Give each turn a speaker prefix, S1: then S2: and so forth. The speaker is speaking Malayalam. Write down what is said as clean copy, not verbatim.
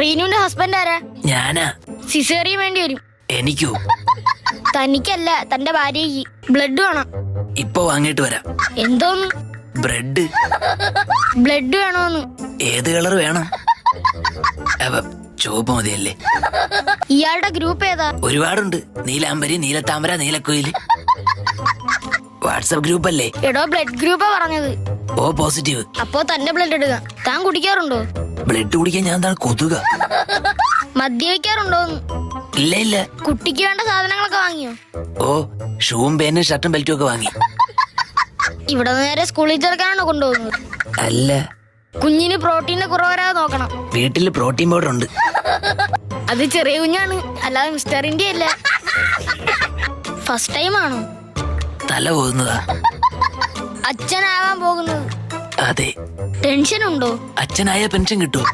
S1: റീനുവിന്റെ ഹസ്ബൻഡ് ആരാ?
S2: ഞാനാ.
S1: സിസേറിയൻ വേണ്ടി വരും.
S2: എനിക്കോ?
S1: തനിക്കല്ല, തന്റെ ഭാര്യയ്ക്ക്. ബ്ലഡ് വേണം.
S2: ഇപ്പൊ വാങ്ങിട്ട് വരാം.
S1: എന്തോന്ന്?
S2: ബ്രെഡ്.
S1: ബ്ലഡ് വേണോന്ന്?
S2: ഏത് കളർ വേണം? ചുവപ്പ് മതിയല്ലേ?
S1: ഇയാളുടെ ഗ്രൂപ്പ് ഏതാ?
S2: ഒരുപാടുണ്ട്. നീലാംബരി, നീലത്താമര, നീലക്കുയില്. വാട്സപ്പ് ഗ്രൂപ്പ് അല്ലേ?
S1: എടോ, ബ്ലഡ് ഗ്രൂപ്പാ പറഞ്ഞത്.
S2: O positive.
S1: അപ്പോ തന്റെ ബ്ലഡ് എടുക്കാം. താൻ കുടിക്കാറുണ്ടോ?
S2: ബ്ലഡ് കുടിക്കാൻ ഞാൻ എന്താണ് കൊതുക?
S1: മദ്യപിക്കാറുണ്ടോന്ന്?
S2: ഇല്ല ഇല്ല.
S1: കുട്ടിക്ക് വേണ്ട സാധനങ്ങളൊക്കെ വാങ്ങിയോ?
S2: ഓ, ഷൂവും പേനും ഷർട്ടും ബെൽറ്റും ഒക്കെ വാങ്ങി.
S1: ഇവിടെ നേരെ സ്കൂളിൽ ചേർക്കാനാണോ കൊണ്ടുപോകുന്നത്?
S2: അല്ല,
S1: കുഞ്ഞിന് പ്രോട്ടീന് കുറവരാതെ നോക്കണം.
S2: വീട്ടില് പ്രോട്ടീൻ പൗഡർ ഉണ്ട്.
S1: അത് ചെറിയ കുഞ്ഞാണ്, അല്ലാതെ മിസ്റ്റർ ഇന്ത്യ അല്ല. ഫസ്റ്റ് ടൈം ആണോ?
S2: തല പോകുന്നതാ.
S1: അച്ഛനാവാൻ പോകുന്നത്?
S2: അതെ.
S1: ടെൻഷൻ ഉണ്ടോ?
S2: അച്ഛനായ പെൻഷൻ കിട്ടുമോ?